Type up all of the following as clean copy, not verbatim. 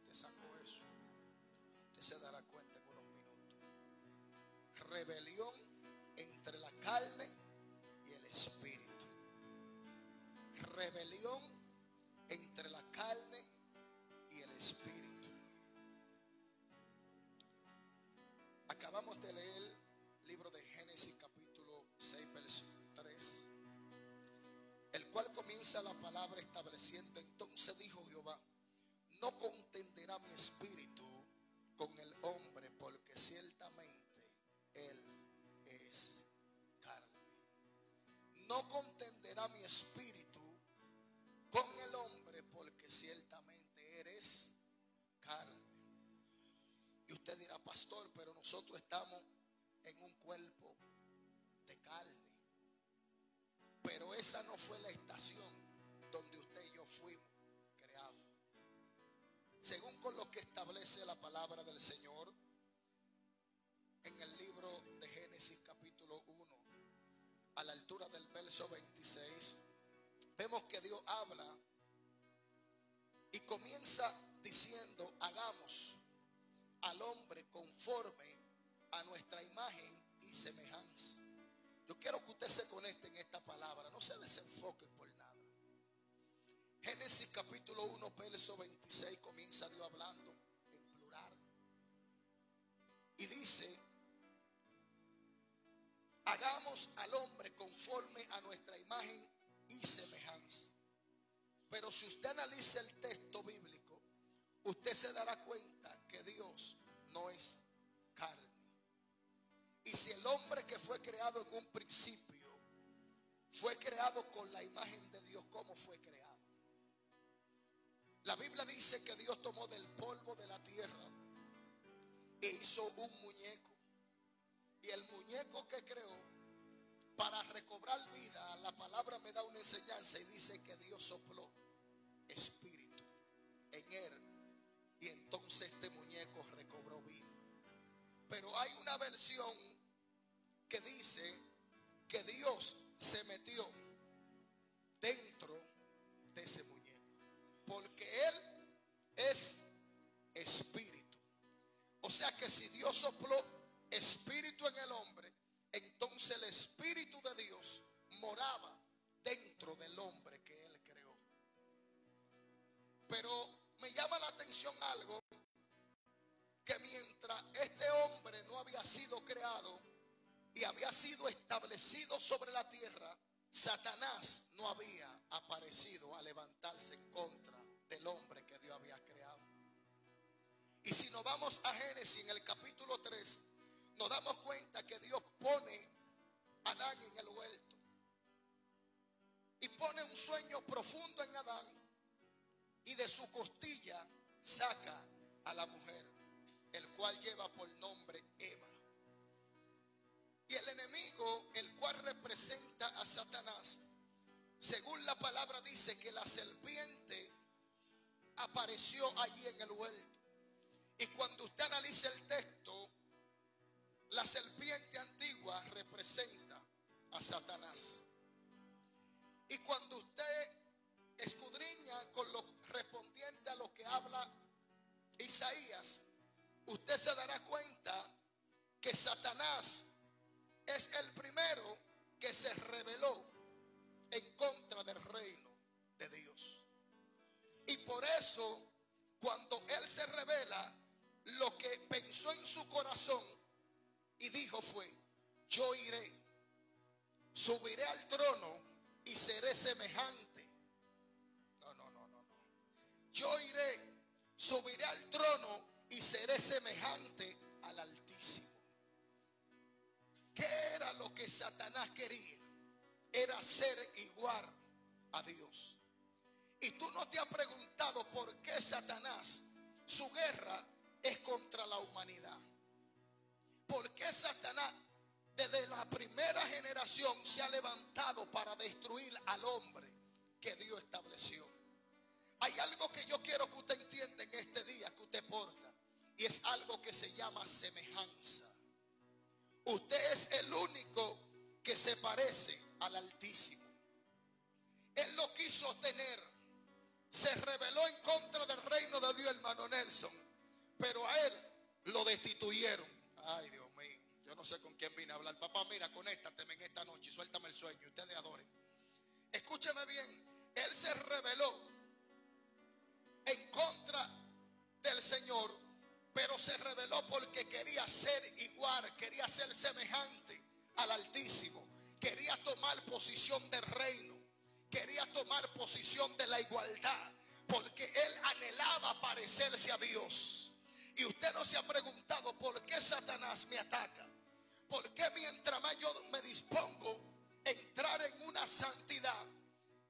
usted sacó eso, usted se dará cuenta en unos minutos. Rebelión entre la carne y el espíritu. Rebelión entre la carne y el espíritu. Acabamos de leer el libro de Génesis capítulo 6 verso 3, el cual comienza la palabra estableciendo: entonces dijo Jehová, no contenderá mi espíritu con el hombre, porque ciertamente él es carne. No contenderá mi espíritu con el hombre, porque ciertamente eres carne. Y usted dirá: pastor, pero nosotros estamos en un cuerpo de carne. Pero esa no fue la estación donde usted y yo fuimos creados. Según con lo que establece la palabra del Señor en el libro de Génesis capítulo 1, a la altura del verso 26, vemos que Dios habla y comienza diciendo: hagamos al hombre conforme a nuestra imagen y semejanza. Yo quiero que usted se conecte en esta palabra, no se desenfoque por nada. Génesis capítulo 1 verso 26 comienza Dios hablando en plural y dice: hagamos al hombre conforme a nuestra imagen y semejanza. Pero si usted analiza el texto bíblico, usted se dará cuenta que Dios no es carne. Y si el hombre que fue creado en un principio fue creado con la imagen de Dios, ¿cómo fue creado? La Biblia dice que Dios tomó del polvo de la tierra e hizo un muñeco. Y el muñeco que creó, para recobrar vida, la palabra me da una enseñanza y dice que Dios sopló espíritu en él. Y entonces este muñeco recobró vida. Pero hay una versión que dice que Dios se metió dentro de ese muñeco, porque Él es espíritu. O sea que si Dios sopló espíritu en el hombre, entonces el espíritu de Dios moraba dentro del hombre que Él creó. Pero me llama la atención algo, que mientras este hombre no había sido creado y había sido establecido sobre la tierra, Satanás no había aparecido a levantarse en contra del hombre que Dios había creado. Y si nos vamos a Génesis en el capítulo 3, nos damos cuenta que Dios pone a Adán en el huerto y pone un sueño profundo en Adán, y de su costilla saca a la mujer, el cual lleva por nombre Eva. Y el enemigo, el cual representa a Satanás, según la palabra dice que la serpiente apareció allí en el huerto. Y cuando usted analiza el texto, la serpiente antigua representa a Satanás. Y cuando usted escudriña con lo respondiente a lo que habla Isaías, usted se dará cuenta que Satanás es el primero que se rebeló en contra del reino de Dios. Y por eso, cuando él se rebela, lo que pensó en su corazón y dijo fue: yo iré, subiré al trono y seré semejante. No. Yo iré, subiré al trono y seré semejante al Altísimo. ¿Qué era lo que Satanás quería? Era ser igual a Dios. Y tú no te has preguntado por qué Satanás, su guerra es contra la humanidad. ¿Por qué Satanás desde la primera generación se ha levantado para destruir al hombre que Dios estableció? Hay algo que yo quiero que usted entienda en este día que usted porta, y es algo que se llama semejanza. Usted es el único que se parece al Altísimo. Él lo quiso tener, se rebeló en contra del reino de Dios, hermano. Nelson, pero a él lo destituyeron. Ay, Dios mío, yo no sé con quién vine a hablar. Papá, mira, conéctateme en esta noche y suéltame el sueño. Ustedes adoren. Escúcheme bien, él se rebeló en contra del Señor, pero se rebeló porque quería ser igual, quería ser semejante al Altísimo, quería tomar posición del reino, quería tomar posición de la igualdad, porque él anhelaba parecerse a Dios. Y usted no se ha preguntado por qué Satanás me ataca, por qué mientras más yo me dispongo a entrar en una santidad,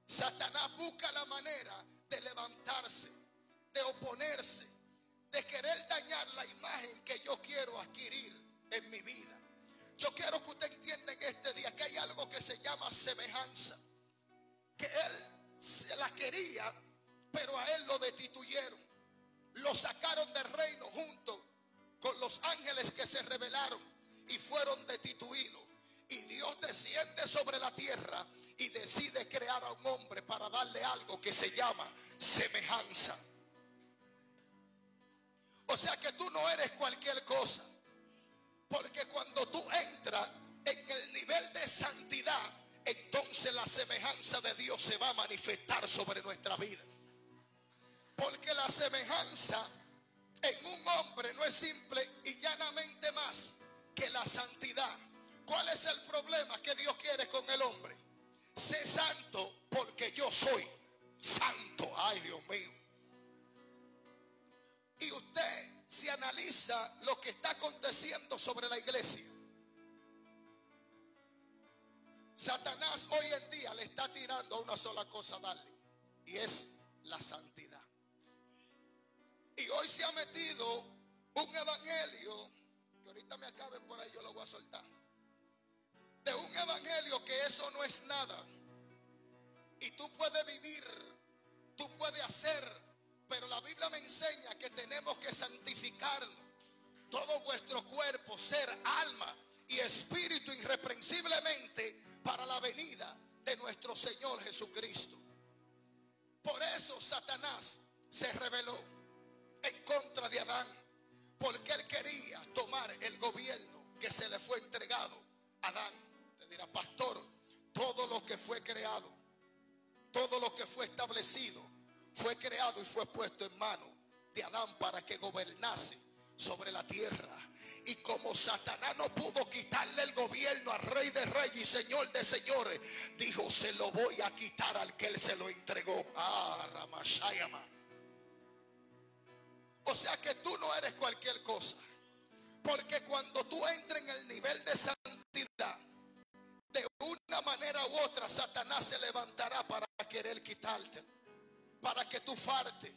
Satanás busca la manera de levantarse, de oponerse, de querer dañar la imagen que yo quiero adquirir en mi vida. Yo quiero que usted entienda en este día que hay algo que se llama semejanza, que él se la quería, pero a él lo destituyeron, lo sacaron del reino junto con los ángeles que se rebelaron y fueron destituidos. Y Dios desciende sobre la tierra y decide crear a un hombre para darle algo que se llama semejanza. O sea que tú no eres cualquier cosa, porque cuando tú entras en el nivel de santidad, entonces la semejanza de Dios se va a manifestar sobre nuestra vida. Porque la semejanza en un hombre no es simple y llanamente más que la santidad. ¿Cuál es el problema que Dios quiere con el hombre? Sé santo porque yo soy santo. Ay, Dios mío. Y usted se analiza lo que está aconteciendo sobre la iglesia. Satanás hoy en día le está tirando a una sola cosa, darle, y es la santidad. Y hoy se ha metido un evangelio, que ahorita me acaben por ahí, yo lo voy a soltar, de un evangelio que eso no es nada. Y tú puedes vivir, tú puedes hacer, pero la Biblia me enseña que tenemos que santificarlo, todo vuestro cuerpo, ser, alma y espíritu irreprensiblemente para la venida de nuestro Señor Jesucristo. Por eso Satanás se rebeló en contra de Adán, porque él quería tomar el gobierno que se le fue entregado a Adán. Te dirá, pastor, todo lo que fue creado, todo lo que fue establecido, fue creado y fue puesto en manos de Adán para que gobernase sobre la tierra. Y como Satanás no pudo quitarle el gobierno al Rey de Reyes y Señor de Señores, dijo, se lo voy a quitar al que él se lo entregó. Ramashayama. O sea que tú no eres cualquier cosa, porque cuando tú entres en el nivel de santidad, de una manera u otra Satanás se levantará para querer quitarte, para que tú faltes,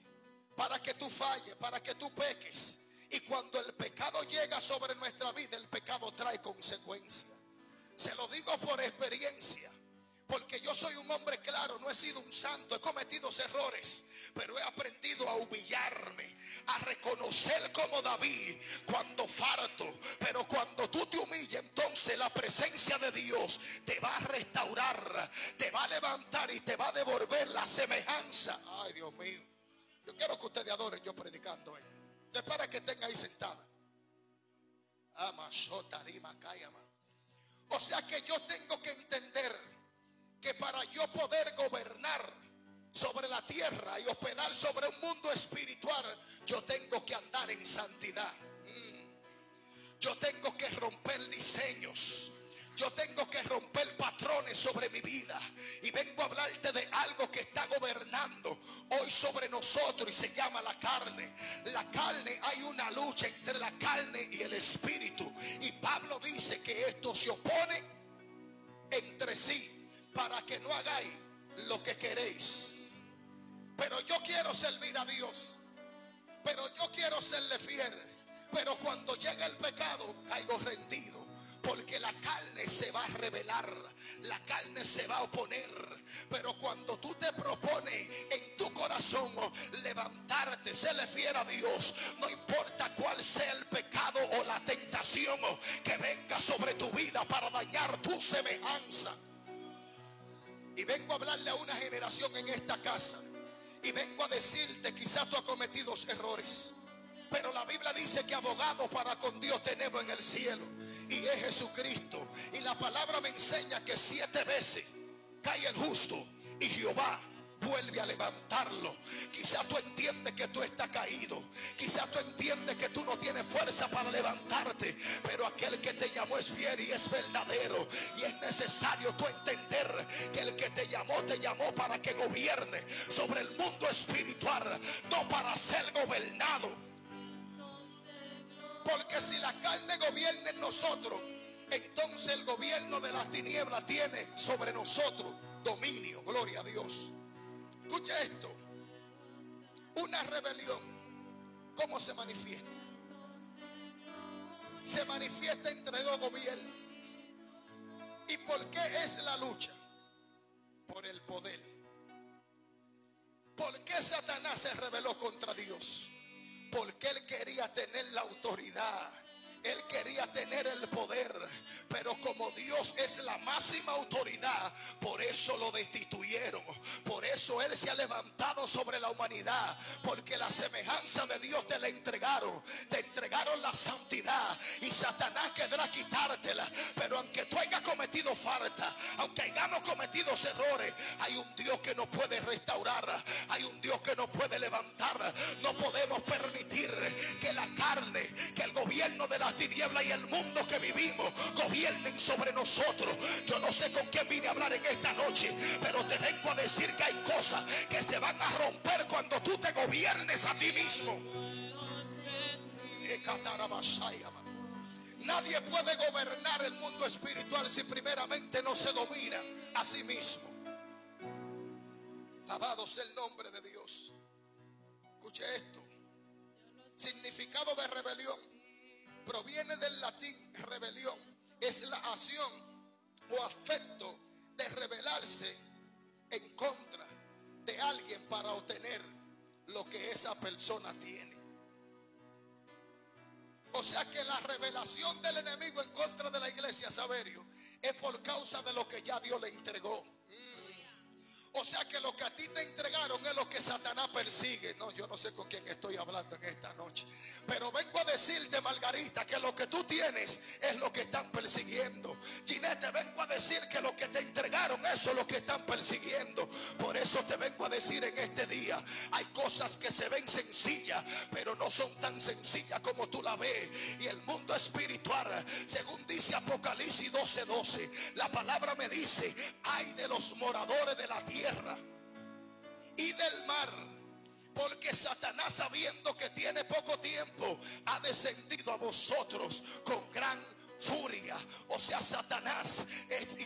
para que tú falles, para que tú peques. Y cuando el pecado llega sobre nuestra vida, el pecado trae consecuencias. Se lo digo por experiencia, porque yo soy un hombre claro, no he sido un santo, he cometido errores, pero he aprendido a humillarme, a reconocer como David cuando falto. Pero cuando tú te humillas, entonces la presencia de Dios te va a restaurar, te va a levantar y te va a devolver la semejanza. Ay, Dios mío, yo quiero que ustedes adoren yo predicando. Es para que estén ahí sentadas. O sea que yo tengo que entender que para yo poder gobernar sobre la tierra y hospedar sobre un mundo espiritual, yo tengo que andar en santidad. Yo tengo que romper diseños, yo tengo que romper patrones sobre mi vida. Y vengo a hablarte de algo que está gobernando hoy sobre nosotros y se llama la carne. La carne, hay una lucha entre la carne y el espíritu. Y Pablo dice que esto se opone entre sí para que no hagáis lo que queréis. Pero yo quiero servir a Dios, pero yo quiero serle fiel. Pero cuando llega el pecado, caigo rendido, porque la carne se va a rebelar, la carne se va a oponer. Pero cuando tú te propones en tu corazón levantarte, serle fiel a Dios, no importa cuál sea el pecado o la tentación que venga sobre tu vida para dañar tu semejanza. Y vengo a hablarle a una generación en esta casa, y vengo a decirte, quizás tú has cometido errores, Pero la Biblia dice que abogado para con Dios tenemos en el cielo, y es Jesucristo. Y la palabra me enseña que 7 veces cae el justo y Jehová vuelve a levantarlo. Quizás tú entiendes que tú estás caído, quizás tú entiendes que tú no tienes fuerza para levantarte, pero aquel que te llamó es fiel y es verdadero. Y es necesario tú entender que el que te llamó para que gobierne sobre el mundo espiritual, no para ser gobernado. Porque si la carne gobierna en nosotros, entonces el gobierno de las tinieblas tiene sobre nosotros dominio. Gloria a Dios. Escucha esto. Una rebelión, ¿cómo se manifiesta? Se manifiesta entre dos gobiernos. ¿Y por qué es la lucha? Por el poder. ¿Por qué Satanás se rebeló contra Dios? Porque él quería tener la autoridad. Él quería tener el poder, pero como Dios es la máxima autoridad, por eso lo destituyeron. Por eso Él se ha levantado sobre la humanidad, porque la semejanza de Dios te la entregaron. Te entregaron la santidad y Satanás querrá quitártela. Pero aunque tú hayas cometido falta, aunque hayamos cometido errores, hay un Dios que nos puede restaurar. Hay un Dios que nos puede levantar. No podemos permitir que la carne, que el gobierno de la tiniebla y el mundo que vivimos gobiernen sobre nosotros. Yo no sé con quién vine a hablar en esta noche, pero te vengo a decir que hay cosas que se van a romper cuando tú te gobiernes a ti mismo. Nadie puede gobernar el mundo espiritual si primeramente no se domina a sí mismo. Alabado sea el nombre de Dios. Escuche esto. Significado de rebelión proviene del latín rebelión. Es la acción o afecto de rebelarse en contra de alguien para obtener lo que esa persona tiene. O sea que la revelación del enemigo en contra de la iglesia, Saberio, es por causa de lo que ya Dios le entregó. O sea que lo que a ti te entregaron es lo que Satanás persigue. No, yo no sé con quién estoy hablando en esta noche, pero vengo a decirte, Margarita, que lo que tú tienes es lo que están persiguiendo. Ginette, vengo a decir que lo que te entregaron, eso es lo que están persiguiendo. Por eso te vengo a decir en este día, hay cosas que se ven sencillas, pero no son tan sencillas como tú la ves. Y el mundo espiritual, según dice Apocalipsis 12:12, la palabra me dice: ay de los moradores de la tierra y del mar, porque Satanás, sabiendo que tiene poco tiempo, ha descendido a vosotros con gran furia. O sea, Satanás es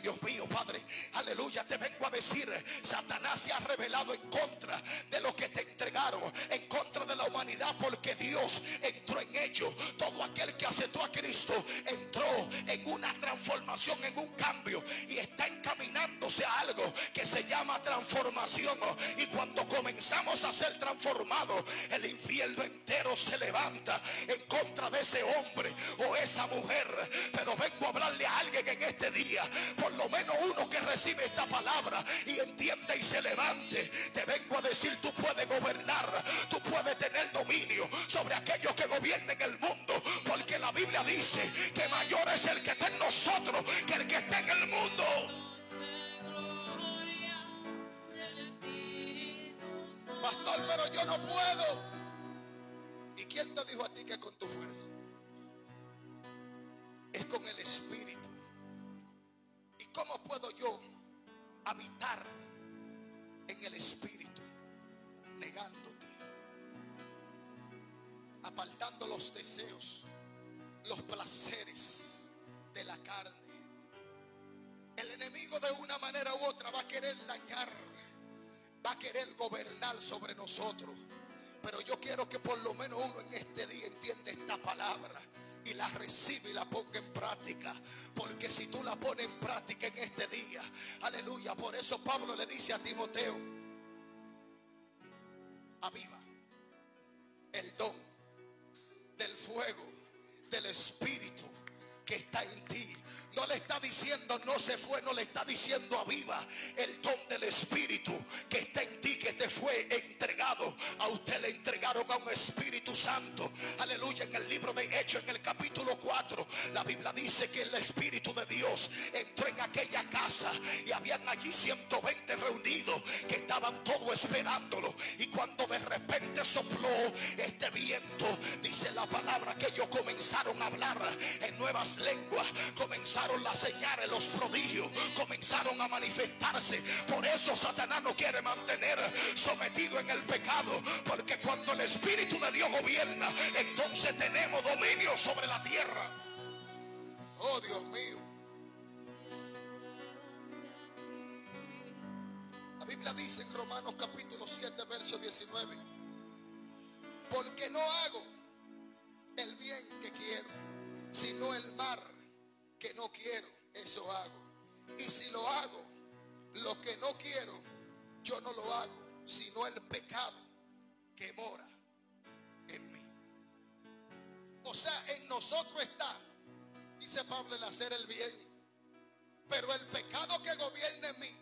Dios mío, Padre, aleluya, te vengo a decir, Satanás se ha rebelado en contra de lo que te entregaron, en contra de la humanidad, porque Dios entró en ello. Todo aquel que aceptó a Cristo entró en una transformación, en un cambio, y está encaminándose a algo que se llama transformación. Y cuando comenzamos a ser transformados, el infierno entero se levanta en contra de ese hombre o esa mujer. Pero vengo a hablarle a alguien en este día, por lo menos uno que recibe esta palabra y entiende y se levante. Te vengo a decir, tú puedes gobernar, tú puedes tener dominio sobre aquellos que gobiernen el mundo, porque la Biblia dice que mayor es el que está en nosotros que el que está en el mundo. Pastor, pero yo no puedo. ¿Y quién te dijo a ti que con tu fuerza? Es con el Espíritu. ¿Y cómo puedo yo habitar en el Espíritu? Negándote, apartando los deseos, los placeres de la carne. El enemigo de una manera u otra va a querer dañar, va a querer gobernar sobre nosotros. Pero yo quiero que por lo menos uno en este día entienda esta palabra y la recibe y la ponga en práctica. Porque si tú la pones en práctica en este día, aleluya, por eso Pablo le dice a Timoteo: aviva el don del fuego del Espíritu que está en ti. No le está diciendo no se fue, no le está diciendo aviva el don del Espíritu que está en ti, que te fue entregado. A usted le entregaron clamaron a un Espíritu Santo. Aleluya. En el libro de Hechos, en el capítulo 4, la Biblia dice que el Espíritu de Dios entró en aquella casa y habían allí 120 reunidos que estaban todos esperándolo. Y cuando de repente sopló este viento, dice la palabra que ellos comenzaron a hablar en nuevas lenguas, comenzaron las señales, los prodigios comenzaron a manifestarse. Por eso Satanás no quiere mantener sometido en el pecado, porque cuando el Espíritu de Dios gobierna, entonces tenemos dominio sobre la tierra. Oh, Dios mío. La Biblia dice en Romanos capítulo 7 verso 19: porque no hago el bien que quiero, sino el mal que no quiero, eso hago. Y si lo hago, lo que no quiero, yo no lo hago, sino el pecado que mora en mí. O sea, en nosotros está, dice Pablo, el hacer el bien. Pero el pecado que gobierna en mí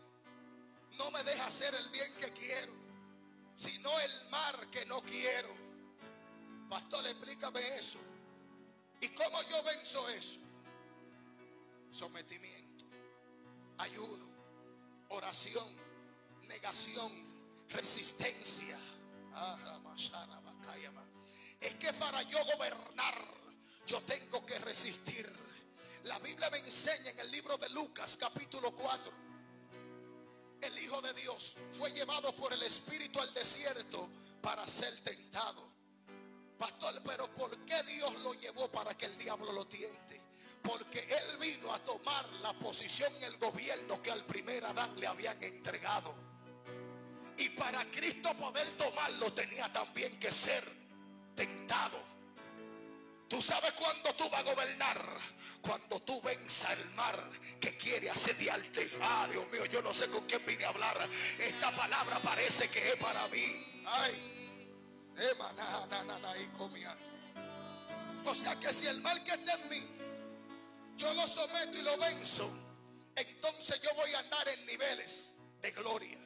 no me deja hacer el bien que quiero, sino el mal que no quiero. Pastor, explícame eso. ¿Y cómo yo venzo eso? Sometimiento, ayuno, oración, negación, resistencia. Es que para yo gobernar, yo tengo que resistir. La Biblia me enseña en el libro de Lucas capítulo 4: el Hijo de Dios fue llevado por el Espíritu al desierto para ser tentado. Pastor, pero ¿por qué Dios lo llevó para que el diablo lo tiente? Porque Él vino a tomar la posición en el gobierno que al primer Adán le habían entregado. Y para Cristo poder tomarlo tenía también que ser tentado. ¿Tú sabes cuándo tú vas a gobernar? Cuando tú venzas el mar que quiere asediarte. Ah, Dios mío, yo no sé con quién vine a hablar. Esta palabra parece que es para mí. Ay. O sea que si el mal que está en mí yo lo someto y lo venzo, entonces yo voy a andar en niveles de gloria,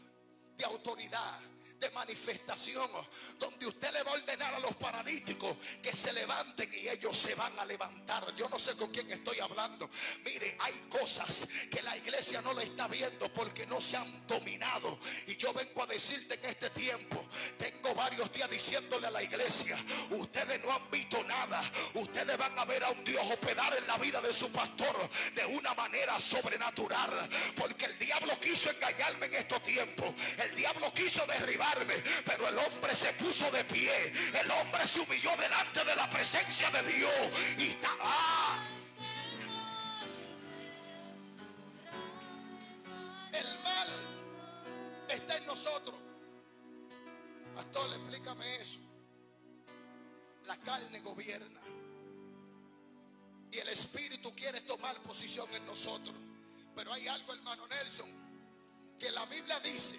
de autoridad, de manifestación, donde usted le va a ordenar a los paralíticos que se levanten y ellos se van a levantar. Yo no sé con quién estoy hablando. Mire, hay cosas que la iglesia no le está viendo porque no se han dominado. Y yo vengo a decirte en este tiempo, tengo varios días diciéndole a la iglesia: ustedes no han visto nada. Ustedes van a ver a un Dios operar en la vida de su pastor de una manera sobrenatural, porque el diablo quiso engañarme en estos tiempos. El diablo quiso derribar, pero el hombre se puso de pie. El hombre se humilló delante de la presencia de Dios y está. El mal está en nosotros. Pastor, explícame eso. La carne gobierna y el espíritu quiere tomar posición en nosotros. Pero hay algo, hermano Nelson, que la Biblia dice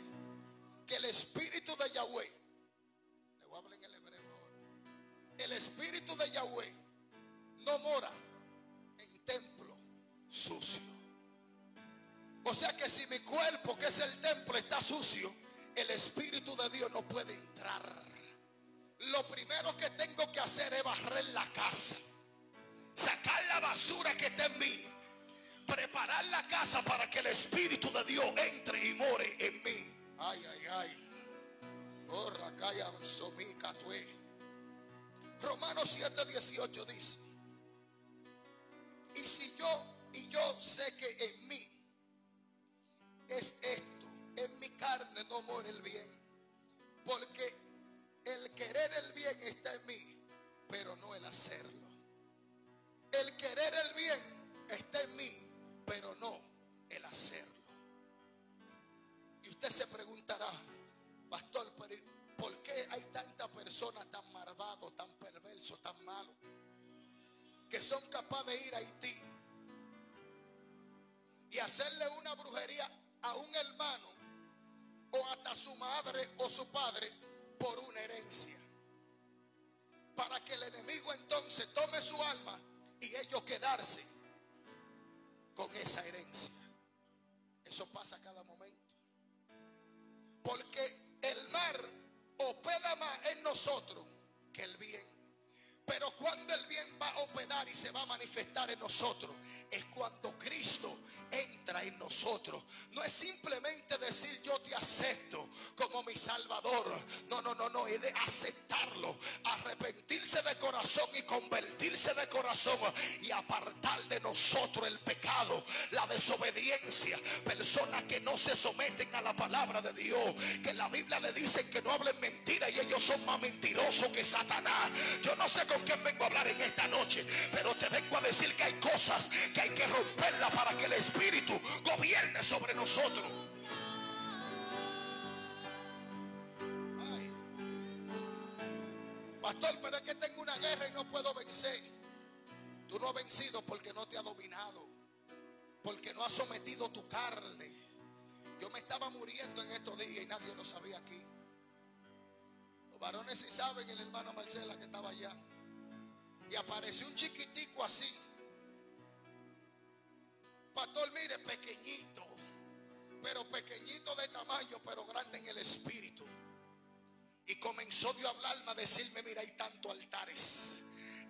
que el espíritu de Yahweh, le voy a hablar en el hebreo ahora, el espíritu de Yahweh no mora en templo sucio. O sea que si mi cuerpo, que es el templo, está sucio, el espíritu de Dios no puede entrar. Lo primero que tengo que hacer es barrer la casa, sacar la basura que está en mí, preparar la casa para que el espíritu de Dios entre y more en mí. Ay, ay, ay. Romanos 7:18 dice: y yo sé que en mí es esto, en mi carne no mora el bien, porque el querer el bien está en mí, pero no el hacerlo. El querer el bien está en mí, pero no el hacerlo. Y usted se preguntará: pastor, ¿por qué hay tantas personas tan malvados, tan perversos, tan malos, que son capaces de ir a Haití y hacerle una brujería a un hermano o hasta a su madre o su padre por una herencia, para que el enemigo entonces tome su alma y ellos quedarse con esa herencia? Eso pasa a cada momento, porque el mal opera más en nosotros que el bien. Pero cuando el bien va a operar y se va a manifestar en nosotros, es cuando Cristo entra en nosotros. No es simplemente decir yo te acepto como mi Salvador. No, es de aceptarlo, arrepentirse de corazón y convertirse de corazón y apartar de nosotros el pecado, la desobediencia. Personas que no se someten a la palabra de Dios, que en la Biblia le dicen que no hablen mentira y ellos son más mentirosos que Satanás. Yo no sé con quién vengo a hablar en esta noche, pero te vengo a decir que hay cosas que hay que romperlas para que el Espíritu gobierne sobre nosotros. Ay. Pastor, pero es que tengo una guerra y no puedo vencer. Tú no has vencido porque no te ha dominado, porque no has sometido tu carne. Yo me estaba muriendo en estos días y nadie lo sabía aquí. Los varones sí saben, el hermano Marcela que estaba allá. Y apareció un chiquitico así. Pastor, mire, pequeñito, pero pequeñito de tamaño, pero grande en el espíritu. Y comenzó Dios a hablarme, a decirme, mira, hay tantos altares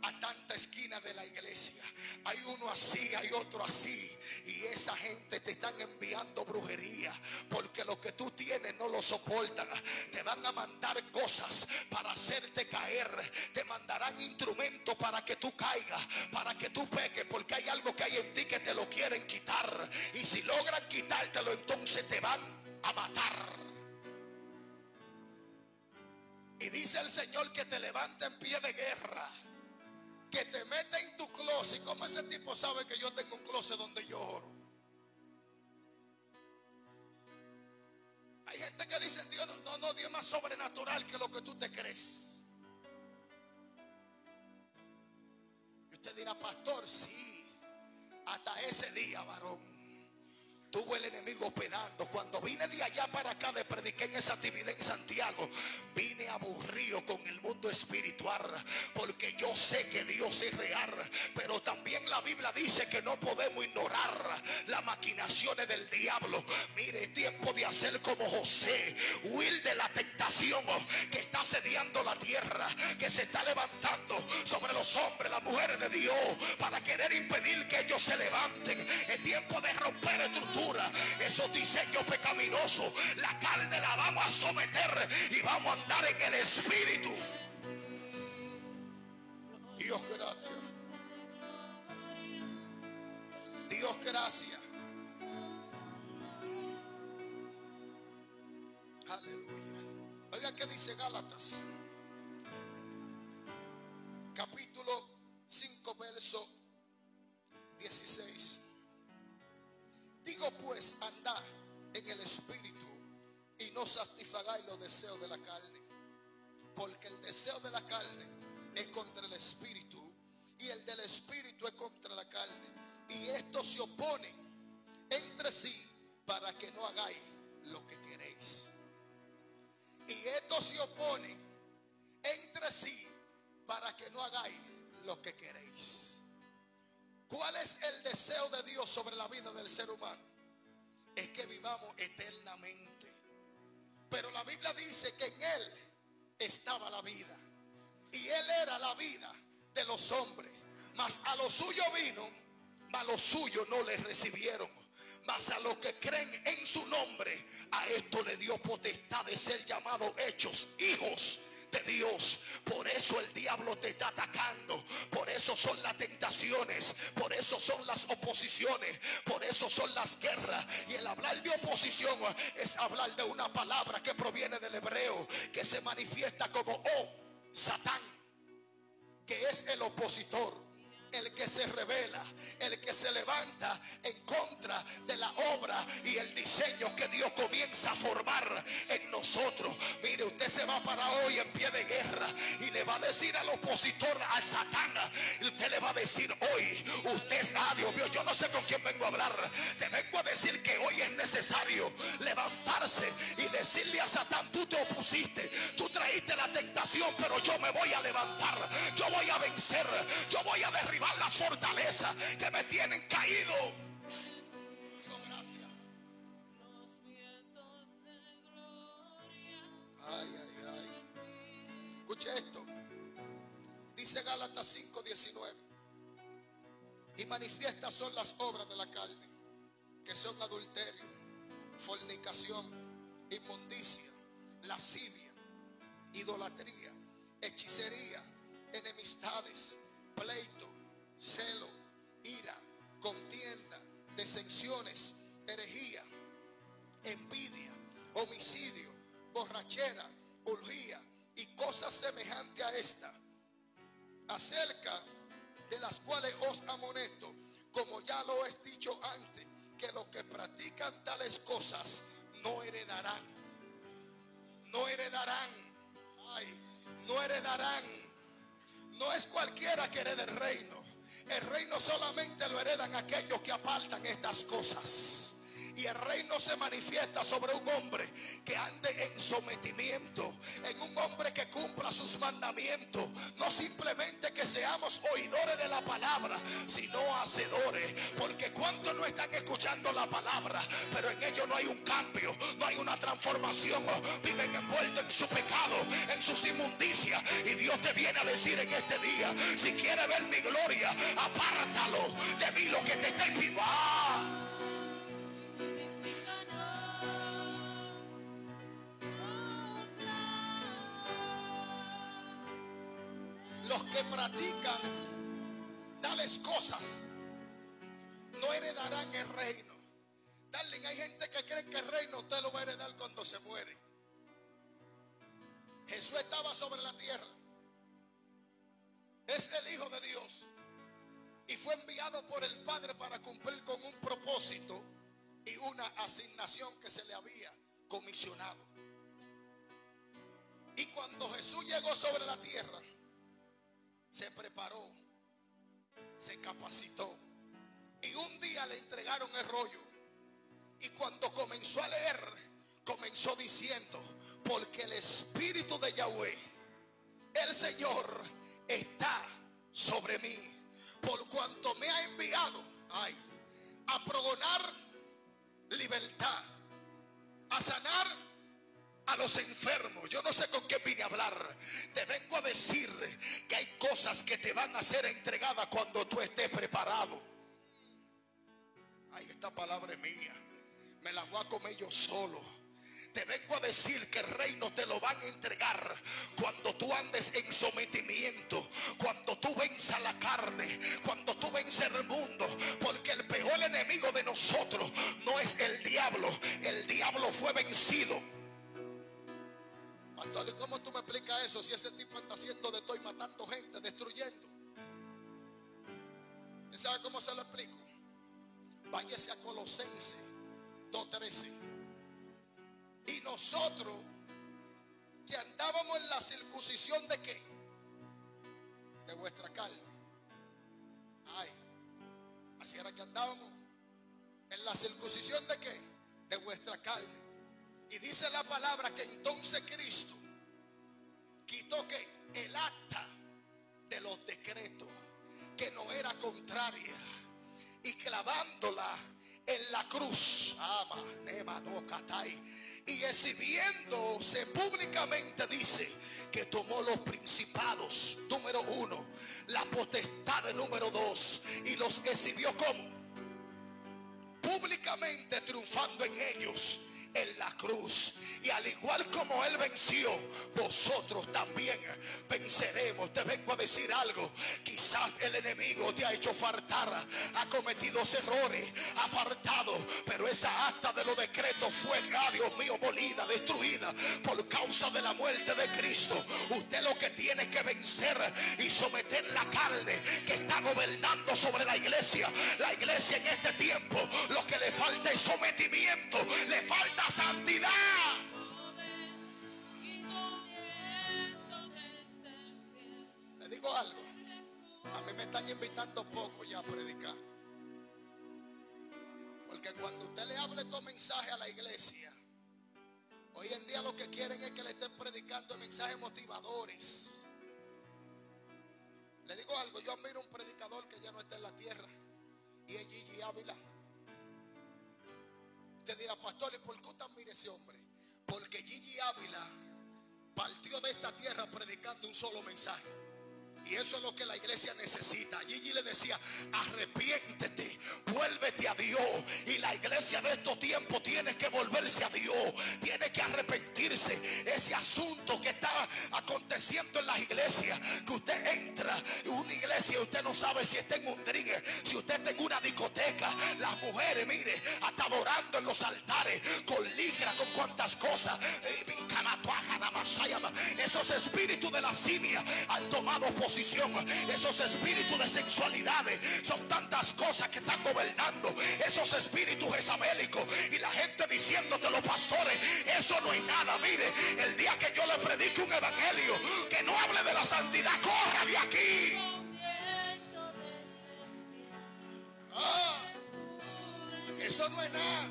a tanta esquina de la iglesia. Hay uno así, hay otro así. Y esa gente te están enviando brujería, porque lo que tú tienes no lo soportan. Te van a mandar cosas para hacerte caer. Te mandarán instrumentos para que tú caigas, para que tú peques, porque hay algo que hay en ti que te lo quieren quitar. Y si logran quitártelo, entonces te van a matar. Y dice el Señor que te levanta en pie de guerra, que te mete en tu closet. ¿Cómo ese tipo sabe que yo tengo un closet donde yo oro? Hay gente que dice, Dios no, Dios es más sobrenatural que lo que tú te crees. Y usted dirá, pastor, sí, hasta ese día, varón, tuvo el enemigo hospedando. Cuando vine de allá para acá de predicar en esa actividad en Santiago, vine aburrido con el mundo espiritual, porque yo sé que Dios es real, pero también la Biblia dice que no podemos ignorar las maquinaciones del diablo. Mire, es tiempo de hacer como José, huir de la tentación que está asediando la tierra, que se está levantando sobre los hombres, las mujeres de Dios, para querer impedir que ellos se levanten. Es tiempo de romper estructuras, esos diseños pecaminosos. La carne la vamos a someter y vamos a andar en el espíritu. Dios, gracias. Dios, gracias. Aleluya. Oiga qué dice Gálatas, capítulo 5, verso 16. Digo pues, andad en el espíritu y no satisfagáis los deseos de la carne, porque el deseo de la carne es contra el espíritu y el del espíritu es contra la carne, y estos se oponen entre sí para que no hagáis lo que queréis. Y estos se oponen entre sí para que no hagáis lo que queréis. ¿Cuál es el deseo de Dios sobre la vida del ser humano? Es que vivamos eternamente. Pero la Biblia dice que en Él estaba la vida, y Él era la vida de los hombres. Mas a los suyos vino, mas los suyos no le recibieron. Mas a los que creen en su nombre, a esto le dio potestad de ser llamados hechos hijos de Dios. Por eso el diablo te está atacando, por eso son las tentaciones, por eso son las oposiciones, por eso son las guerras. Y el hablar de oposición es hablar de una palabra que proviene del hebreo, que se manifiesta como Satán, que es el opositor, el que se revela, el que se levanta en contra de la obra y el diseño que Dios comienza a formar en nosotros. Mire, usted se va para hoy en pie de guerra y le va a decir al opositor, al Satán, y usted le va a decir hoy, usted es, Dios mío, yo no sé con quién vengo a hablar. Te vengo a decir que hoy es necesario levantarse y decirle a Satán, tú te opusiste, tú traíste la tentación, pero yo me voy a levantar, yo voy a vencer, yo voy a derribar las fortalezas que me tienen caído. Gracias. Ay. Escuche esto. Dice Gálatas 5:19. Y manifiestas son las obras de la carne, que son adulterio, fornicación, inmundicia, lascivia, idolatría, hechicería, enemistades, pleito, celo, ira, contienda, disensiones, herejía, envidia, homicidio, borrachera, orgía y cosas semejantes a esta, acerca de las cuales os amonesto, como ya lo he dicho antes, que los que practican tales cosas no heredarán. No heredarán. Ay, no heredarán. No es cualquiera que herede el reino. El reino solamente lo heredan aquellos que apartan estas cosas. Y el reino se manifiesta sobre un hombre que ande en sometimiento, en un hombre que cumpla sus mandamientos. No simplemente que seamos oidores de la palabra, sino hacedores. Porque cuántos no están escuchando la palabra, pero en ellos no hay un cambio, no hay una transformación. Viven envueltos en su pecado, en sus inmundicias. Y Dios te viene a decir en este día: si quieres ver mi gloria, apártalo de mí lo que te está impidiendo. Los que practican tales cosas no heredarán el reino. Darling, hay gente que cree que el reino usted lo va a heredar cuando se muere. Jesús estaba sobre la tierra. Es el Hijo de Dios. Y fue enviado por el Padre para cumplir con un propósito y una asignación que se le había comisionado. Y cuando Jesús llegó sobre la tierra, se preparó, se capacitó, y un día le entregaron el rollo. Y cuando comenzó a leer, comenzó diciendo: porque el Espíritu de Yahweh, el Señor, está sobre mí, por cuanto me ha enviado a pregonar libertad, a sanar a los enfermos. Yo no sé con qué vine a hablar. Te vengo a decir que hay cosas que te van a ser entregadas cuando tú estés preparado. Ay, esta palabra es mía, me la voy a comer yo solo. Te vengo a decir que el reino te lo van a entregar cuando tú andes en sometimiento, cuando tú venzas la carne, cuando tú vences el mundo. Porque el peor enemigo de nosotros no es el diablo. El diablo fue vencido. Pastor, ¿y cómo tú me explicas eso? Si ese tipo anda haciendo de todo y matando gente, destruyendo. ¿Usted sabe cómo se lo explico? Váyase a Colosenses 2:13. Y nosotros que andábamos en la circuncisión ¿de qué? De vuestra carne. Ay, así era que andábamos. En la circuncisión ¿de qué? De vuestra carne. Y dice la palabra que entonces Cristo quitó ¿qué? El acta de los decretos, que no era contraria, y clavándola en la cruz, y exhibiéndose públicamente, dice que tomó los principados, número 1, la potestad, número 2, y los exhibió como públicamente, triunfando en ellos en la cruz. Y al igual como Él venció, vosotros también venceremos. Te vengo a decir algo: quizás el enemigo te ha hecho faltar, ha cometido errores, ha faltado, pero esa acta de los decretos fue, Dios mío, molida, destruida por causa de la muerte de Cristo. Usted lo que tiene que vencer y someter la carne que está gobernando sobre la iglesia. La iglesia en este tiempo lo que le falta es sometimiento, le falta santidad. Le digo algo: a mí me están invitando poco ya a predicar, porque cuando usted le hable estos mensajes a la iglesia, hoy en día lo que quieren es que le estén predicando mensajes motivadores. Le digo algo: yo admiro un predicador que ya no está en la tierra, y es Gigi Ávila. Usted dirá: pastor, ¿y por qué usted admira ese hombre? Porque Gigi Ávila partió de esta tierra predicando un solo mensaje: Y eso es lo que la iglesia necesita. Gigi le decía: arrepiéntete, vuélvete a Dios. Y la iglesia de estos tiempos tiene que volverse a Dios, tiene que arrepentirse. Ese asunto que está aconteciendo en las iglesias, que usted entra en una iglesia y usted no sabe si está en un drigue, si usted está en una discoteca. Las mujeres, mire, hasta adorando en los altares con ligra, con cuantas cosas. Esos espíritus de lascivia han tomado posición. Esos espíritus de sexualidades, son tantas cosas que están gobernando. Esos espíritus jezabélicos, y la gente diciéndote, los pastores, eso no es nada. Mire, el día que yo le predique un evangelio que no hable de la santidad, corra de aquí. Eso no es nada.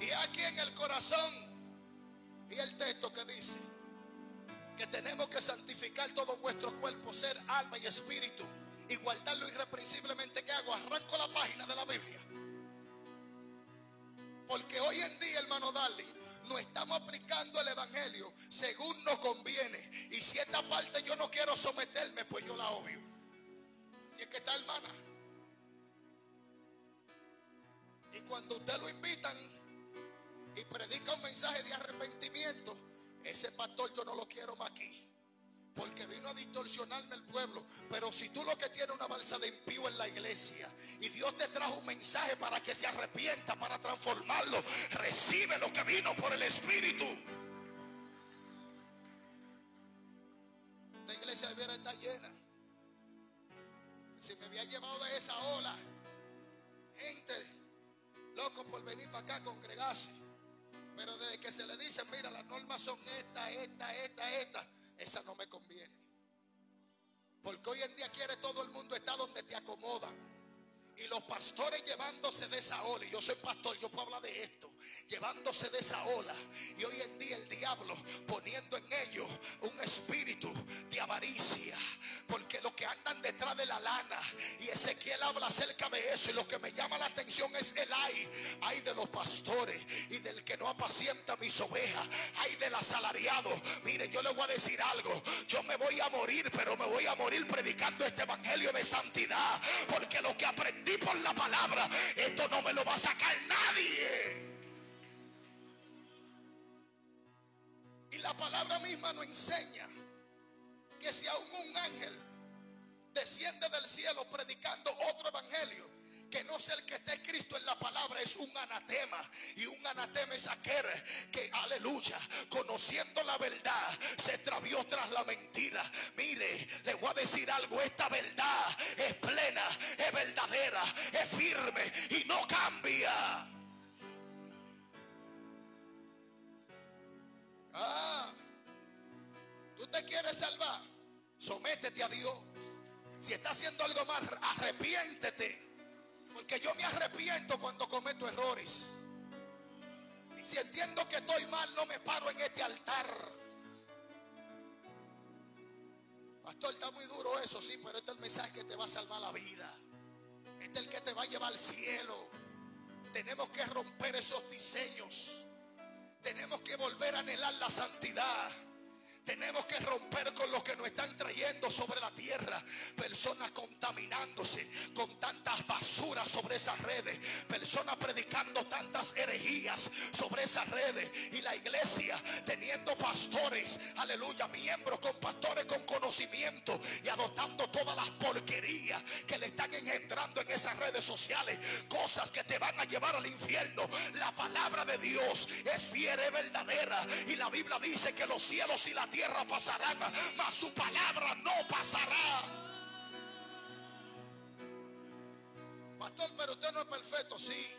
Y aquí en el corazón, y el texto que dice que tenemos que santificar todo vuestro cuerpo, ser, alma y espíritu, y guardarlo irreprensiblemente. ¿Qué hago? Arranco la página de la Biblia. Porque hoy en día, hermano Darling, no estamos aplicando el evangelio según nos conviene. Y si esta parte yo no quiero someterme, pues yo la obvio. Si es que está, hermana. Y cuando usted lo invitan y predica un mensaje de arrepentimiento, ese pastor yo no lo quiero más aquí, porque vino a distorsionarme el pueblo. Pero si tú lo que tienes una balsa de impío en la iglesia y Dios te trajo un mensaje para que se arrepienta, para transformarlo, recibe lo que vino por el Espíritu. Esta iglesia debiera estar llena. Si me había llevado de esa ola, gente loco por venir para acá a congregarse. Pero desde que se le dice, mira, las normas son esta, esa no me conviene. Porque hoy en día quiere todo el mundo estar donde te acomodan. Y los pastores llevándose de esa ola. Y yo soy pastor, yo puedo hablar de esto. Llevándose de esa ola. Y hoy en día el diablo poniendo en ellos un espíritu de avaricia. Porque los que andan detrás de la lana. Y Ezequiel habla acerca de eso. Y lo que me llama la atención es el ay de los pastores y del que no apacienta mis ovejas. Ay del asalariado. Mire, yo le voy a decir algo. Yo me voy a morir, pero me voy a morir predicando este evangelio de santidad. Porque lo que aprendí por la palabra, esto no me lo va a sacar nadie. Y la palabra misma nos enseña que si aún un ángel desciende del cielo predicando otro evangelio que no sea el que está escrito en la palabra, es un anatema. Y un anatema es aquel que, aleluya, conociendo la verdad, se extravió tras la mentira. Mire, le voy a decir algo. Esta verdad es plena, es verdadera, es firme y no cambia. ¿Tú te quieres salvar? Sométete a Dios. Si estás haciendo algo mal, arrepiéntete. Porque yo me arrepiento cuando cometo errores. Y si entiendo que estoy mal, no me paro en este altar. Pastor, está muy duro eso, sí, pero este es el mensaje que te va a salvar la vida. Este es el que te va a llevar al cielo. Tenemos que romper esos diseños. Tenemos que volver a anhelar la santidad. Tenemos que romper con lo que nos están trayendo sobre la tierra. Personas contaminándose con tantas basuras sobre esas redes. Personas predicando tantas herejías sobre esas redes. Y la iglesia teniendo pastores, aleluya, miembros con pastores con conocimiento, y adoptando todas las porquerías que le están engendrando en esas redes sociales. Cosas que te van a llevar al infierno. La palabra de Dios es fiel, es verdadera. Y la Biblia dice que los cielos y la tierra pasarán, mas su palabra no pasará. Pastor, pero usted no es perfecto. Sí,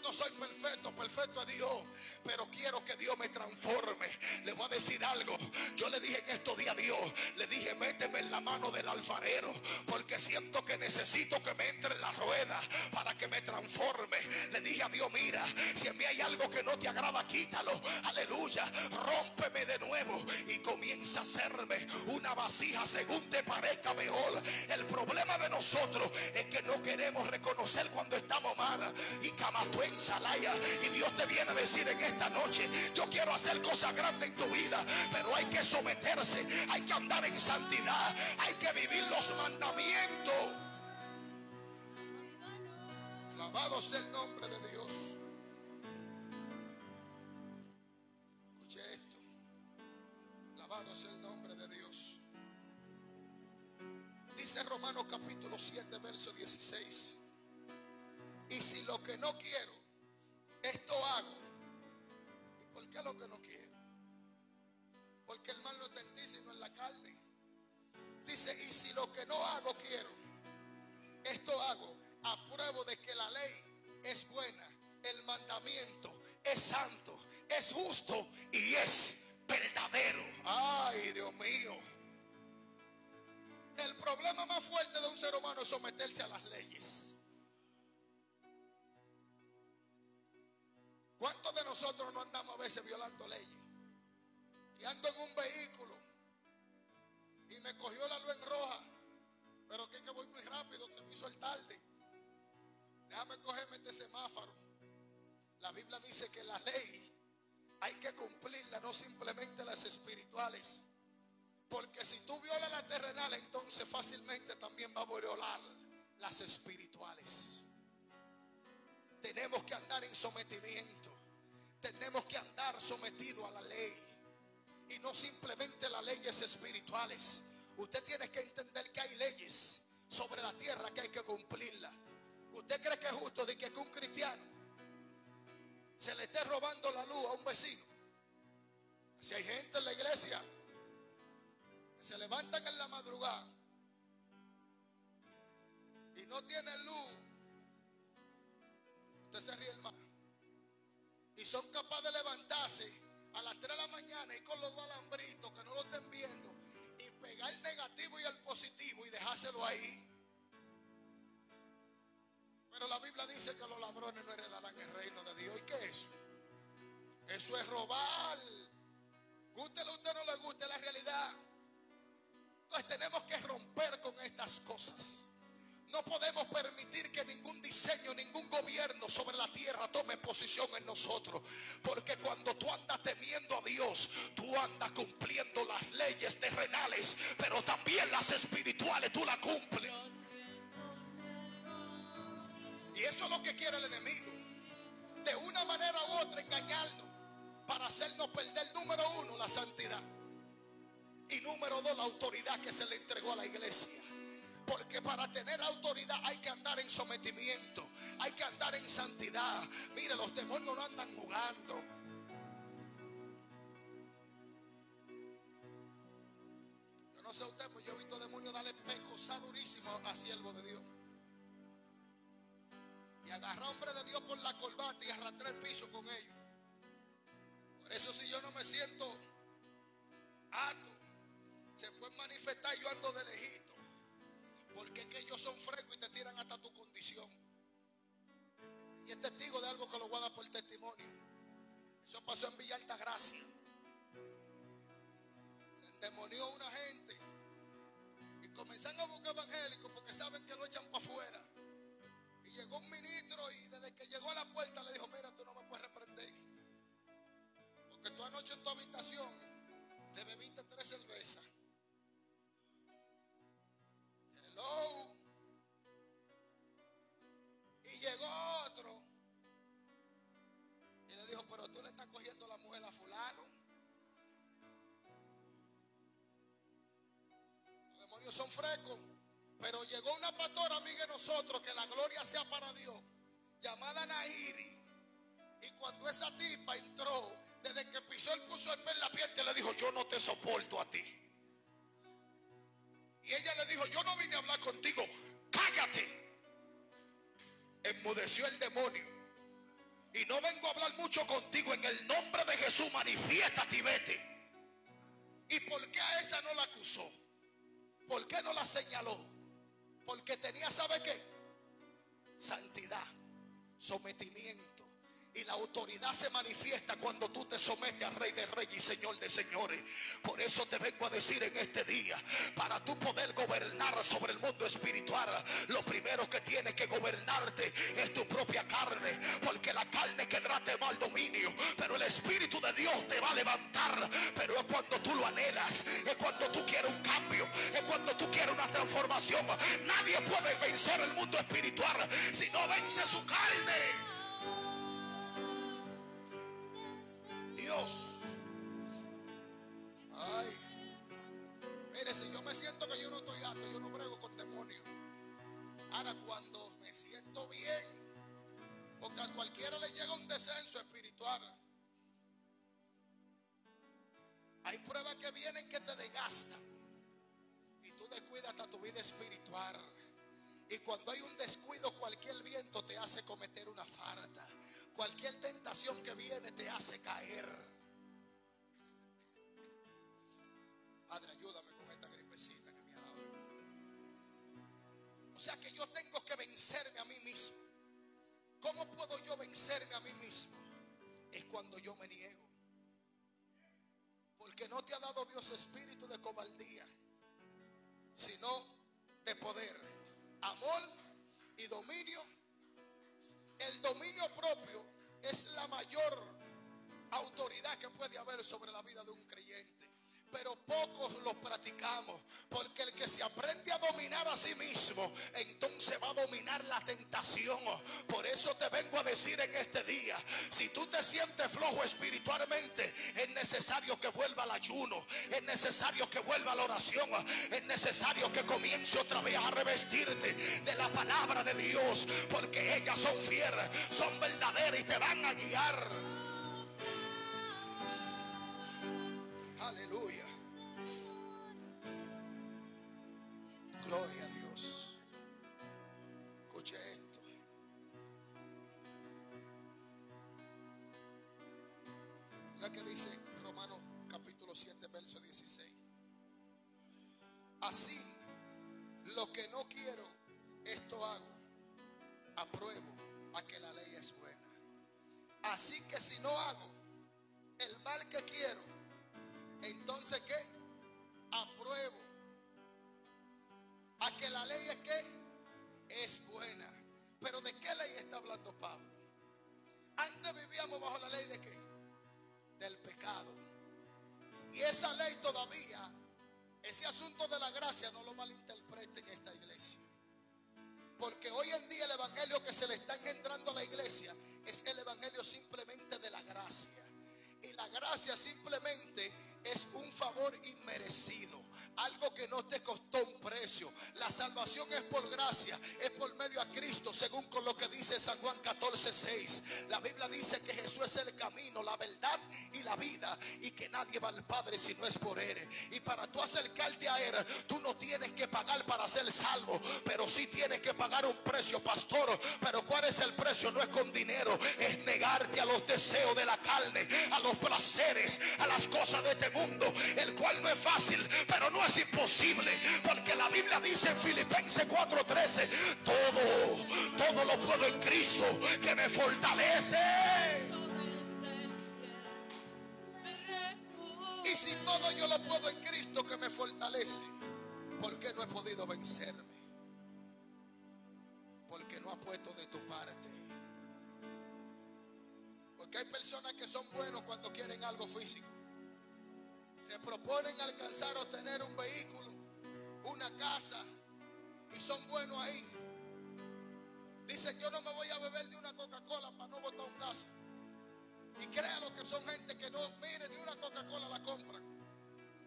no soy perfecto, perfecto es Dios, pero quiero que Dios me transforme. Le voy a decir algo. Yo le dije en estos días a Dios, le dije, méteme en la mano del alfarero, porque siento que necesito que me entre en la rueda para que me transforme. Le dije a Dios, mira, si en mí hay algo que no te agrada, quítalo, aleluya. aleluya, rómpeme de nuevo y comienza a hacerme una vasija según te parezca mejor. El problema de nosotros es que no queremos reconocer cuando estamos mal. Y camató en salaya. Y Dios te viene a decir en esta noche: yo quiero hacer cosas grandes en tu vida, pero hay que someterse, hay que andar en santidad, hay que vivir los mandamientos. Alabado sea el nombre de Dios. Escuche esto. Alabado sea el nombre de Dios. Dice Romanos capítulo 7 verso 16: y si lo que no quiero, esto hago. ¿Y por qué lo que no quiero? Porque el mal no está en ti, sino en la carne. Dice: y si lo que no hago quiero, esto hago. Apruebo de que la ley es buena, el mandamiento es santo, es justo y es verdadero. Ay, Dios mío. El problema más fuerte de un ser humano es someterse a las leyes. ¿Cuántos de nosotros no andamos a veces violando leyes? Y ando en un vehículo y me cogió la luz en roja, pero que voy muy rápido, que piso el tarde. Déjame cogerme este semáforo. La Biblia dice que la ley hay que cumplirla, no simplemente las espirituales. Porque si tú violas la terrenal, entonces fácilmente también va a violar las espirituales. Tenemos que andar en sometimiento. Tenemos que andar sometidos a la ley. Y no simplemente las leyes espirituales. Usted tiene que entender que hay leyes sobre la tierra que hay que cumplirla. ¿Usted cree que es justo de que un cristiano se le esté robando la luz a un vecino? Si hay gente en la iglesia que se levantan en la madrugada y no tienen luz, usted se ríe más, y son capaces de levantarse a las 3 de la mañana y con los dos alambritos que no lo estén viendo y pegar el negativo y el positivo y dejárselo ahí. Pero la Biblia dice que los ladrones no heredarán el reino de Dios. ¿Y qué es eso? Eso es robar. Gústele a usted o no le guste la realidad. Entonces tenemos que romper con estas cosas. No podemos permitir que ningún diseño, ningún gobierno sobre la tierra tome posición en nosotros. Porque cuando tú andas temiendo a Dios, tú andas cumpliendo las leyes terrenales, pero también las espirituales tú las cumples. Y eso es lo que quiere el enemigo, de una manera u otra engañarnos, para hacernos perder, número 1, la santidad, y número 2, la autoridad que se le entregó a la iglesia. Porque para tener autoridad hay que andar en sometimiento, hay que andar en santidad. Mire, los demonios no andan jugando. Yo no sé usted, pues yo he visto demonios darle pecosá durísimo a siervos de Dios. Y agarrar a hombre de Dios por la corbata y arrastrar el piso con ellos. Por eso, si yo no me siento apto, se pueden manifestar y yo ando de lejito. Porque es que ellos son frescos y te tiran hasta tu condición. Y es testigo de algo que lo voy a dar por testimonio. Eso pasó en Villa Altagracia. Se endemonió una gente y comenzaron a buscar evangélicos porque saben que lo echan para afuera. Y llegó un ministro y desde que llegó a la puerta le dijo: mira, tú no me puedes reprender, porque tú anoche en tu habitación te bebiste 3 cervezas. Hello. Y llegó otro y le dijo: pero tú le estás cogiendo la mujer a fulano. Los demonios son frescos. Pero llegó una pastora amiga de nosotros, que la gloria sea para Dios, llamada Nahiri. Y cuando esa tipa entró, desde que pisó, él puso el pie en la piel, que le dijo: yo no te soporto a ti. Y ella le dijo: yo no vine a hablar contigo, cállate. Enmudeció el demonio: y no vengo a hablar mucho contigo, en el nombre de Jesús manifiéstate y vete. ¿Y por qué a esa no la acusó? ¿Por qué no la señaló? Porque tenía, ¿sabe qué? Santidad, sometimiento. Y la autoridad se manifiesta cuando tú te sometes al Rey de Reyes y Señor de Señores. Por eso te vengo a decir en este día, para tú poder gobernar sobre el mundo espiritual, lo primero que tiene que gobernarte es tu propia carne. Porque la carne querrá mal dominio, pero el Espíritu de Dios te va a levantar. Pero es cuando tú lo anhelas, es cuando tú quieres un cambio, es cuando tú quieres una transformación. Nadie puede vencer el mundo espiritual si no vence su carne. Dios. Ay. Mire, si yo me siento que yo no estoy harto, yo no brego con demonios. Ahora cuando me siento bien, porque a cualquiera le llega un descenso espiritual. Hay pruebas que vienen que te desgastan y tú descuidas hasta tu vida espiritual. Y cuando hay un descuido, cualquier viento te hace cometer una falta. Cualquier tentación que viene te hace caer. Padre, ayúdame con esta gripecita que me ha dado. O sea que yo tengo que vencerme a mí mismo. ¿Cómo puedo yo vencerme a mí mismo? Es cuando yo me niego. Porque no te ha dado Dios espíritu de cobardía, sino de poder, amor y dominio. El dominio propio es la mayor autoridad que puede haber sobre la vida de un creyente. Pero pocos lo practicamos, porque el que se aprende a dominar a sí mismo, entonces va a dominar la tentación. Por eso te vengo a decir en este día, si tú te sientes flojo espiritualmente, es necesario que vuelva al ayuno, es necesario que vuelva a la oración, es necesario que comience otra vez a revestirte de la palabra de Dios, porque ellas son fieles, son verdaderas y te van a guiar. Aleluya. Gloria a Dios. Escuche esto. Oiga que dice Romanos capítulo 7 verso 16. Así, lo que no quiero, esto hago. Apruebo a que la ley es buena. Así que si no hago el mal que quiero, entonces ¿qué? Apruebo a que la ley es ¿qué? Es buena. Pero ¿de qué ley está hablando Pablo? Antes vivíamos bajo la ley de ¿qué? Del pecado. Y esa ley todavía, ese asunto de la gracia, no lo malinterpreten en esta iglesia. Porque hoy en día el evangelio que se le está engendrando a la iglesia es el evangelio simplemente de la gracia. Y la gracia simplemente es un favor inmerecido, algo que no te costó un precio. La salvación es por gracia, es por medio a Cristo, según con lo que dice San Juan 14:6. La Biblia dice que Jesús es el camino, la verdad y la vida, y que nadie va al Padre si no es por Él. Y para tú acercarte a Él, tú no tienes que pagar para ser salvo, pero sí tienes que pagar un precio, pastor. Pero ¿cuál es el precio? No es con dinero, es negarte a los deseos de la carne, a los placeres, a las cosas de este mundo, el cual no es fácil, pero no es imposible, porque la Biblia dice en Filipenses 4:13, todo lo puedo en Cristo que me fortalece. Y si todo yo lo puedo en Cristo que me fortalece, ¿por qué no he podido vencerme? Porque no ha puesto de tu parte. Porque hay personas que son buenos cuando quieren algo físico. Se proponen alcanzar o tener un vehículo, una casa, y son buenos ahí. Dicen, yo no me voy a beber ni una Coca-Cola para no botar un gas. Y créalo que son gente que no, miren, ni una Coca-Cola la compran,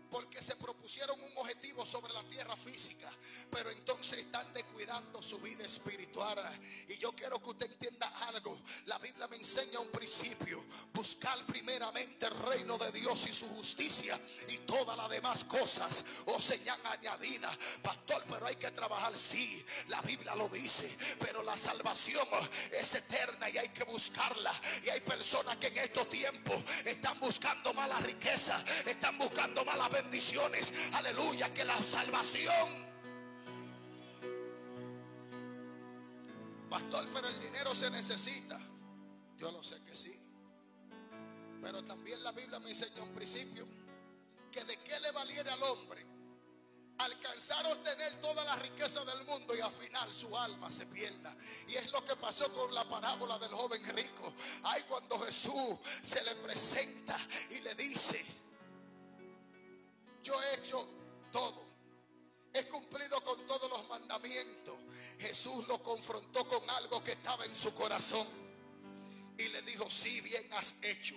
porque se propusieron un objetivo sobre la tierra física, pero entonces están descuidando su vida espiritual. Y yo quiero que usted entienda algo. La Biblia me enseña un principio: buscar primeramente el reino de Dios y su justicia, y todas las demás cosas os serán añadidas. Pastor, pero hay que trabajar. Sí, la Biblia lo dice, pero la salvación es eterna y hay que buscarla. Y hay personas que en estos tiempos están buscando más la riqueza, están buscando más la bendiciones, aleluya, que la salvación. Pastor, pero el dinero se necesita. Yo lo sé que sí. Pero también la Biblia me enseña un principio, que de qué le valiera al hombre alcanzar a obtener toda la riqueza del mundo y al final su alma se pierda. Y es lo que pasó con la parábola del joven rico. Ay, cuando Jesús se le presenta y le dice: yo he hecho todo, he cumplido con todos los mandamientos. Jesús lo confrontó con algo que estaba en su corazón y le dijo: sí, bien has hecho,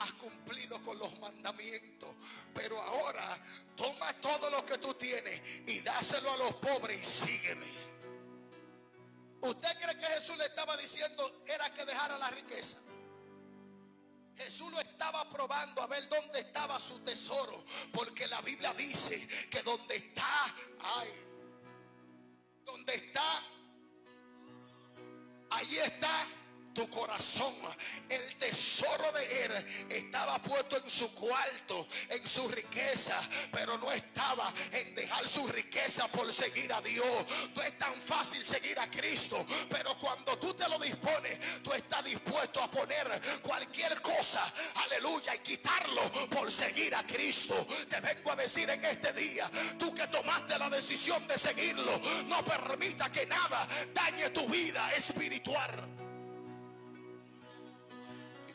has cumplido con los mandamientos, pero ahora toma todo lo que tú tienes y dáselo a los pobres y sígueme. ¿Usted cree que Jesús le estaba diciendo era que dejara la riqueza? Jesús lo estaba probando a ver dónde estaba su tesoro, porque la Biblia dice que donde está, donde está, allí está tu corazón. El tesoro de él estaba puesto en su cuarto, en su riqueza, pero no estaba en dejar su riqueza por seguir a Dios. No es tan fácil seguir a Cristo, pero cuando tú te lo dispones, tú estás dispuesto a poner cualquier cosa, aleluya, y quitarlo por seguir a Cristo. Te vengo a decir en este día, tú que tomaste la decisión de seguirlo, no permita que nada dañe tu vida espiritual.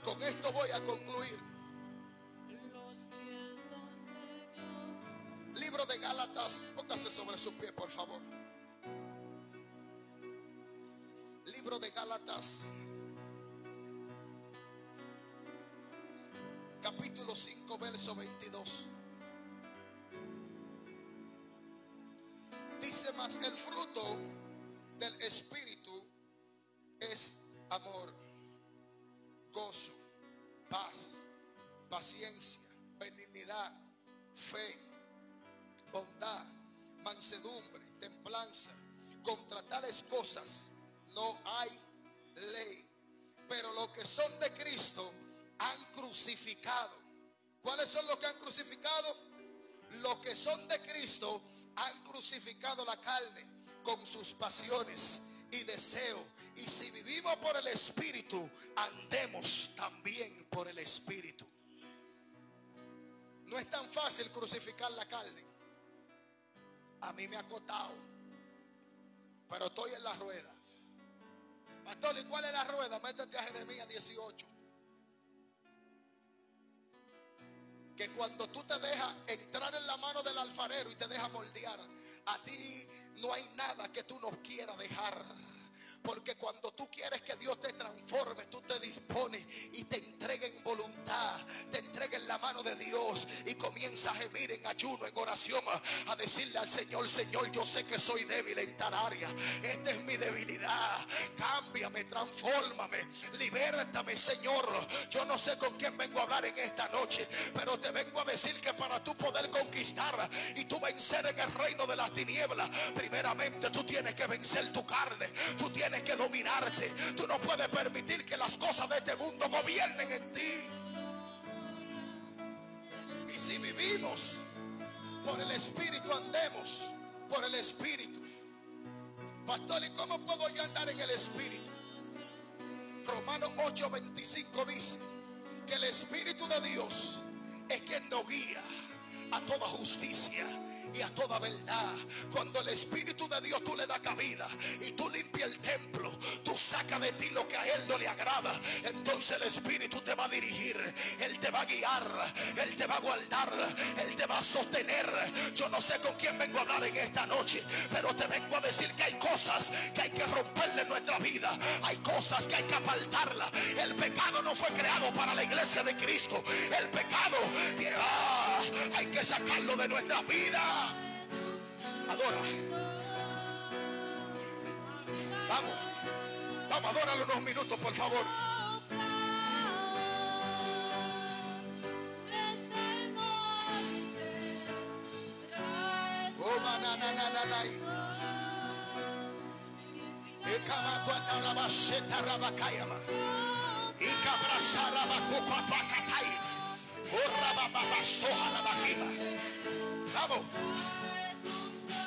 Con esto voy a concluir. Libro de Gálatas, póngase sobre sus pies, por favor. Libro de Gálatas, capítulo 5, verso 22. Dice: mas el fruto del Espíritu es amor, gozo, paz, paciencia, benignidad, fe, bondad, mansedumbre, templanza. Contra tales cosas no hay ley. Pero los que son de Cristo han crucificado. ¿Cuáles son los que han crucificado? Los que son de Cristo han crucificado la carne con sus pasiones y deseo. Y si vivimos por el Espíritu, andemos también por el Espíritu. No es tan fácil crucificar la carne. A mí me ha costado, pero estoy en la rueda. Pastor, ¿y cuál es la rueda? Métete a Jeremías 18. Que cuando tú te dejas entrar en la mano del alfarero y te dejas moldear, a ti no hay nada que tú no quieras dejar. Porque cuando tú quieres que Dios te transforme, tú te dispones y te entrega en voluntad, te entrega en la mano de Dios y comienza a gemir en ayuno, en oración, a decirle al Señor: Señor, yo sé que soy débil en tal área, esta es mi debilidad, cámbiame, transfórmame, libértame, Señor. Yo no sé con quién vengo a hablar en esta noche, pero te vengo a decir que para tú poder conquistar y tú vencer en el reino de las tinieblas, primeramente tú tienes que vencer tu carne, tú tienes que dominarte. Tú no puedes permitir que las cosas de este mundo gobiernen en ti. Y si vivimos por el Espíritu, andemos por el Espíritu. Pastor, ¿y cómo puedo yo andar en el Espíritu? Romanos 8:25 dice que el Espíritu de Dios es quien nos guía a toda justicia y a toda verdad. Cuando el Espíritu de Dios tú le das cabida y tú limpias el templo, tú sacas de ti lo que a Él no le agrada, entonces el Espíritu te va a dirigir, Él te va a guiar, Él te va a guardar, Él te va a sostener. Yo no sé con quién vengo a hablar en esta noche, pero te vengo a decir que hay cosas que hay que romperle en nuestra vida, hay cosas que hay que apartarla. El pecado no fue creado para la iglesia de Cristo. El pecado hay que sacarlo de nuestra vida. Adora. Vamos, adóralo unos minutos, por favor. Oh, mananananay. Ekamatuatarabasheta rabakayama. Ikabrasarabakupatakatay. Vamos,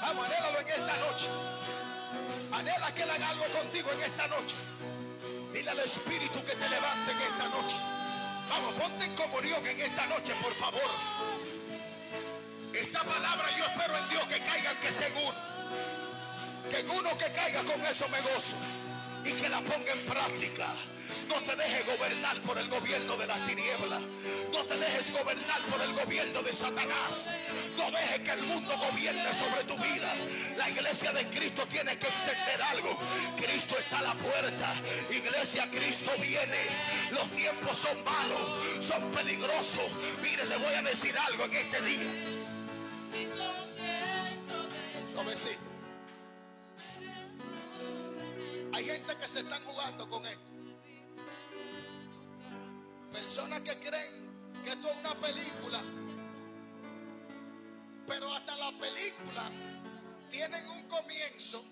anhélalo en esta noche. Anhela que Él haga algo contigo en esta noche. Dile Dile al Espíritu que te levante en esta noche. Vamos, ponte en comunión en esta noche, por favor. Esta palabra yo espero en Dios que caiga, que seguro. Que en uno que caiga, con eso me gozo. Y que la ponga en práctica. No te dejes gobernar por el gobierno de las tinieblas. No te dejes gobernar por el gobierno de Satanás. No dejes que el mundo gobierne sobre tu vida. La iglesia de Cristo tiene que entender algo. Cristo está a la puerta. Iglesia, Cristo viene. Los tiempos son malos, son peligrosos. Mire, le voy a decir algo en este día. Suavecito. Hay gente que se están jugando con esto. Personas que creen que esto es una película, pero hasta la película tienen un comienzo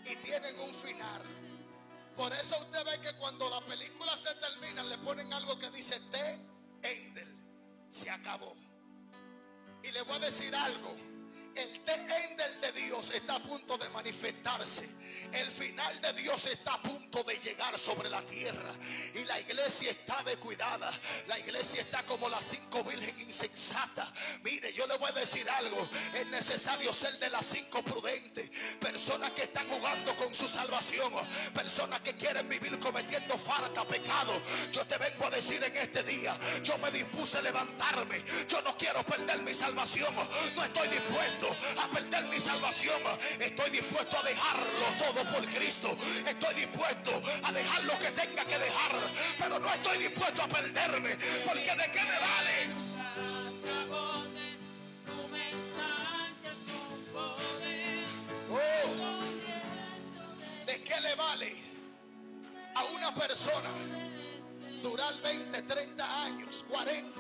y tienen un final. Por eso usted ve que cuando la película se termina le ponen algo que dice The Endel, se acabó. Y le voy a decir algo. El The Endel de Dios está a punto de manifestarse. El final de Dios está a punto de llegar sobre la tierra. Y la iglesia está descuidada. La iglesia está como las 5 vírgenes insensatas. Mire, yo le voy a decir algo. Es necesario ser de las 5 prudentes. Personas que están jugando con su salvación. Personas que quieren vivir cometiendo falta, pecado. Yo te vengo a decir en este día. Yo me dispuse a levantarme. Yo no quiero perder mi salvación. No estoy dispuesto a perder mi salvación. Estoy dispuesto a dejarlo todo por Cristo. Estoy dispuesto a dejar lo que tenga que dejar, pero no estoy dispuesto a perderme, porque ¿de qué me vale? Oh, ¿de qué le vale a una persona durar 20, 30 años, 40?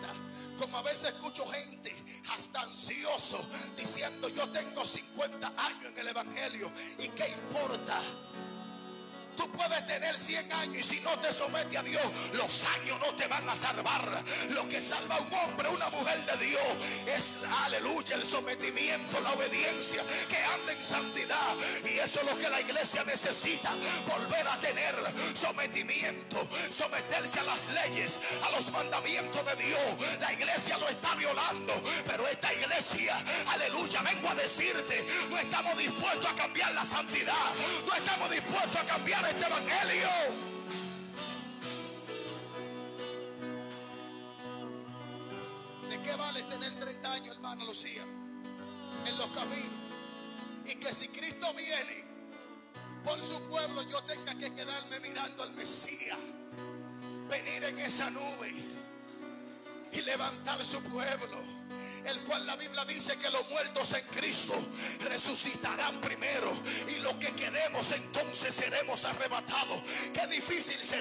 Como a veces escucho gente hasta ansioso diciendo: yo tengo 50 años en el evangelio. ¿Y qué importa? Tú puedes tener 100 años y si no te sometes a Dios, los años no te van a salvar. Lo que salva a un hombre, una mujer de Dios, es, aleluya, el sometimiento, la obediencia, que anda en santidad. Y eso es lo que la iglesia necesita, volver a tener sometimiento, someterse a las leyes, a los mandamientos de Dios. La iglesia lo está violando, pero esta iglesia, aleluya, vengo a decirte, no estamos dispuestos a cambiar la santidad, no estamos dispuestos a cambiar este evangelio. ¿De qué vale tener 30 años, hermano Lucía, en los caminos? Y que si Cristo viene por su pueblo, yo tenga que quedarme mirando al Mesías venir en esa nube y levantar su pueblo, el cual la Biblia dice que los muertos en Cristo resucitarán primero, y los que quedemos entonces seremos arrebatados. Qué difícil sería